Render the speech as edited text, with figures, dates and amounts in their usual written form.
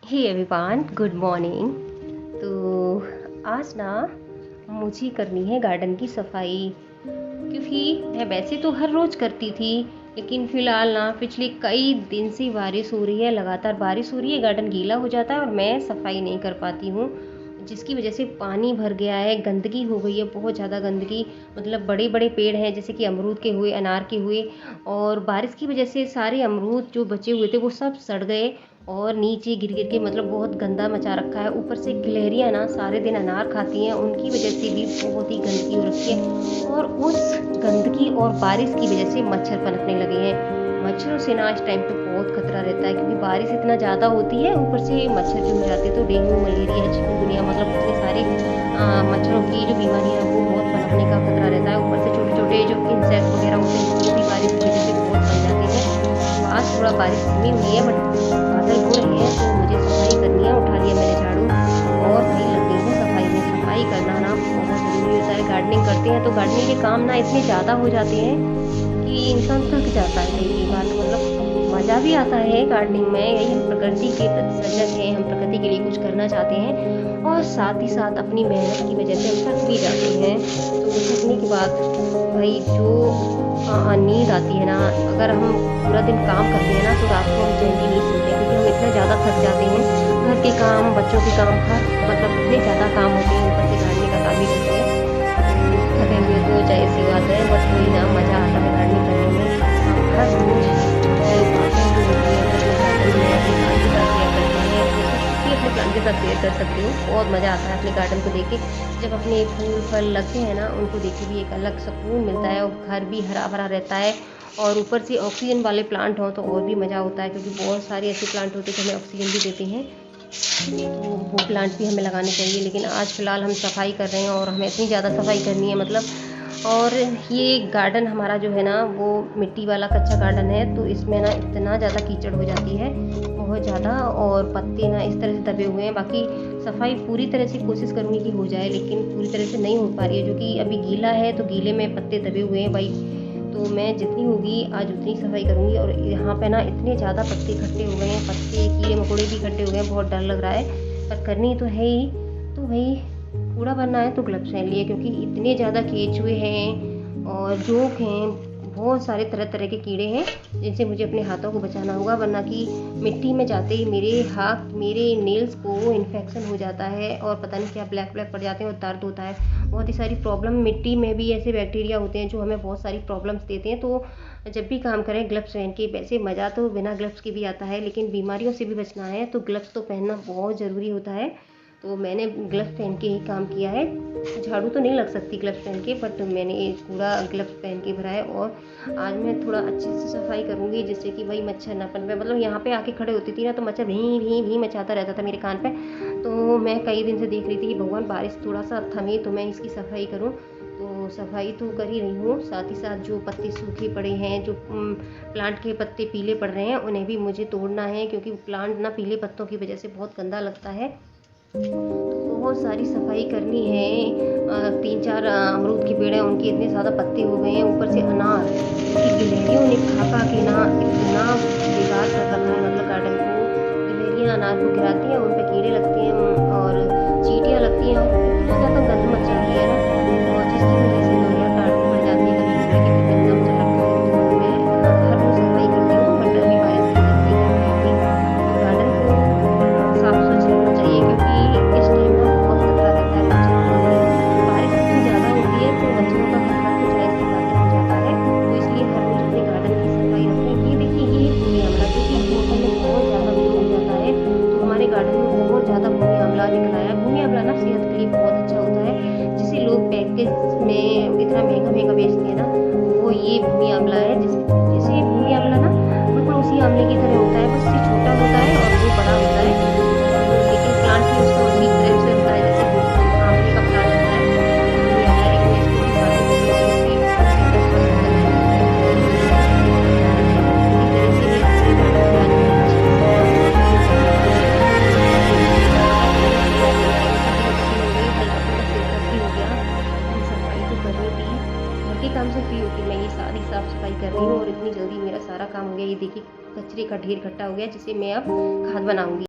Hey everyone, good morning. तो आज ना मुझे करनी है गार्डन की सफाई, क्योंकि मैं वैसे तो हर रोज़ करती थी, लेकिन फ़िलहाल ना पिछले कई दिन से बारिश हो रही है, लगातार बारिश हो रही है, गार्डन गीला हो जाता है और मैं सफाई नहीं कर पाती हूँ, जिसकी वजह से पानी भर गया है, गंदगी हो गई है, बहुत ज़्यादा गंदगी। मतलब बड़े बड़े पेड़ हैं, जैसे कि अमरूद के हुए, अनार के हुए, और बारिश की वजह से सारे अमरूद जो बचे हुए थे वो सब सड़ गए और नीचे गिर गिर के मतलब बहुत गंदा मचा रखा है। ऊपर से गिलहरियाँ ना सारे दिन अनार खाती हैं, उनकी वजह से भी बहुत ही गंदगी हो रखी है, और उस गंदगी और बारिश की वजह से मच्छर पनपने लगे हैं। मच्छरों से ना इस टाइम पे बहुत खतरा रहता है, क्योंकि बारिश इतना ज़्यादा होती है, ऊपर से मच्छर भी हो जाते हैं, तो डेंगू, मलेरिया, चिकनगुनिया, मतलब इतने सारे मच्छरों की जो बीमारियाँ हैं वो बहुत पनपने का खतरा रहता है। ऊपर से छोटे छोटे जो इंसेक्ट वगैरह होते हैं वो भी बारिश की वजह से बहुत पड़ जाते हैं। तो आज थोड़ा बारिश कमी हुई है, बट बादल हो रहे हैं, तो मुझे सफाई करनी है। उठा लिया मैंने झाड़ू और वही लग गई हूँ सफाई में। सफाई करना ना बहुत ज़रूरी होता है। गार्डनिंग करते हैं तो गार्डनिंग के काम ना इतने ज़्यादा हो जाते हैं कि इंसान थक जाता है कई बार। तो मतलब मज़ा भी आता है गार्डनिंग में, यही हम प्रकृति के प्रति सजग हैं, हम प्रकृति के लिए कुछ करना चाहते हैं, और साथ ही साथ अपनी मेहनत की वजह से हम थक भी जाते हैं। तो थकने के बाद भाई जो नींद आती है ना, अगर हम पूरा दिन काम करते हैं ना तो रात को हम चैन की नींद सोते हैं, क्योंकि हम इतने ज़्यादा थक जाते हैं। घर के काम, बच्चों के काम, हर मतलब इतने ज़्यादा काम होते हैं, ऊपर से गार्डनिंग का काम भी करते हैं, तो थके हुए तो जाहिर सी बात है, बट कोई ना, मज़ा आता है गार्डनिंग करने में। हम हर रोज़ अपनी बातें जो होती हैं अपने गार्डन में अपने प्लांट के साथ शेयर करते हैं, वो सब भी अपने प्लांट के साथ शेयर कर सकती हूँ। बहुत मज़ा आता है अपने गार्डन को देख के। जब अपने फूल फल लगते हैं ना, उनको देख के भी एक अलग सुकून मिलता है, और घर भी हरा भरा रहता है, और ऊपर से ऑक्सीजन वाले प्लांट हों तो और भी मज़ा होता है, क्योंकि बहुत सारे ऐसे प्लांट होते हैं जो हमें ऑक्सीजन भी देते हैं, तो वो प्लांट भी हमें लगाने चाहिए। लेकिन आज फ़िलहाल हम सफाई कर रहे हैं, और हमें इतनी ज़्यादा सफाई करनी है मतलब। और ये गार्डन हमारा जो है ना वो मिट्टी वाला कच्चा गार्डन है, तो इसमें ना इतना ज़्यादा कीचड़ हो जाती है, बहुत ज़्यादा, और पत्ते ना इस तरह से दबे हुए हैं। बाकी सफाई पूरी तरह से कोशिश करूँगी कि हो जाए, लेकिन पूरी तरह से नहीं हो पा रही है, जो कि अभी गीला है तो गीले में पत्ते दबे हुए हैं भाई। तो मैं जितनी होगी आज उतनी सफाई करूँगी। और यहाँ पे ना इतने ज़्यादा पत्ते इकट्ठे हो गए हैं, पत्ते, कीड़े मकोड़े भी इकट्ठे हो गए हैं, बहुत डर लग रहा है, पर करनी तो है ही। तो भाई कूड़ा बनना है तो ग्लव्स पहन लिए, क्योंकि इतने ज़्यादा केंचुए हैं और जोंक हैं, बहुत सारे तरह तरह के कीड़े हैं, जिनसे मुझे अपने हाथों को बचाना होगा, वरना कि मिट्टी में जाते ही मेरे हाथ, मेरे नेल्स को इन्फेक्शन हो जाता है, और पता नहीं क्या ब्लैक ब्लैक पड़ जाते हैं, और दर्द होता है, बहुत ही सारी प्रॉब्लम। मिट्टी में भी ऐसे बैक्टीरिया होते हैं जो हमें बहुत सारी प्रॉब्लम्स देते हैं। तो जब भी काम करें ग्लव्स पहन के। वैसे मज़ा तो बिना ग्लव्स के भी आता है, लेकिन बीमारियों से भी बचना है तो ग्लव्स तो पहनना बहुत ज़रूरी होता है। तो मैंने ग्लव्स पहन के ही काम किया है। झाड़ू तो नहीं लग सकती ग्लव्स पहन के, बट मैंने एक पूरा ग्लव्स पहन के भरा है, और आज मैं थोड़ा अच्छे से सफाई करूँगी, जिससे कि भाई मच्छर ना पनपे। मतलब यहाँ पे आके खड़े होती थी ना, तो मच्छर भी भी भी मचाता रहता था मेरे कान पे। तो मैं कई दिन से देख रही थी कि भगवान बारिश थोड़ा सा थमे तो मैं इसकी सफाई करूँ। तो सफाई तो कर ही रही हूँ, साथ ही साथ जो पत्ते सूखे पड़े हैं, जो प्लांट के पत्ते पीले पड़ रहे हैं, उन्हें भी मुझे तोड़ना है, क्योंकि प्लांट ना पीले पत्तों की वजह से बहुत गंदा लगता है। तो बहुत सारी सफाई करनी है। 3-4 अमरूद के पेड़ हैं, उनके इतने ज़्यादा पत्ते हो गए हैं, ऊपर से अनार, क्योंकि गिलहरियों ने खा के ना इतना बेकार कर रखा है मतलब गार्डन को। गिलहरियाँ अनार को गिराती हैं, उन पे कीड़े लगते हैं, और चींटियाँ लगती हैं, और इतना ज़्यादा गंद मच रही है ना, और जिसकी वजह से तो यार गार्डन पड़ जाती है कभी कभी, क्योंकि गंदा मचा रखा है। तो मैं हर रोज़ सफाई करती हूँ, बट अभी बारिश की वजह से नहीं कर पाई थी। तो गार्डन को साफ स्वच्छ रखना चाहिए, क्योंकि इस टाइम ना बहुत खतरा रहता है मच्छरों का भाई। बारिश इतनी ज़्यादा होती है तो मच्छरों का खतरा तो जाहिर सी बात है हो जाता है। तो इसलिए हर रोज़ अपने गार्डन की सफाई रखें। ये देखिए, ये है भूमि अमला, क्योंकि मौसम में बहुत ज़्यादा ग्रो हो जाता है, तो हमारे गार्डन में बहुत ज़्यादा भूमि अमला निकला है। भूमि अमला ना सेहत के लिए बहुत अच्छा होता है, जिसे लोग पैकेज में इतना महंगा महंगा बेचते हैं ना, वो ये भूमि अमला है। जिसे भूमि अमला ना बिल्कुल उसी आंवले की तरह होता है, बस ये छोटा होता है और वो बड़ा होता है। लेकिन प्लांट भी उसका उसी तरह से होता है, जैसे आंवले का प्लांट होता है भूमि आंवला, लेकिन मैं इसको भी खाती हूँ, क्योंकि इससे 10% एनर्जी मिलती है, तो मैं इसका ध्यान रखती हूँ। इसी तरह से मैं अपने गार्डन की आज बहुत अच्छे से सफाई करूँगी। अच्छी हो गई, हल्का फुल्का सिर दर्द भी हो गया, लेकिन सफाई तो करनी थी। घर के काम से फ्री होकर मैं ये सारी साफ सफाई कर रही हूँ, और इतनी जल्दी मेरा सारा काम हो गया। ये देखिए, कचरे का ढेर इकट्ठा हो गया, जिसे मैं अब खाद बनाऊंगी।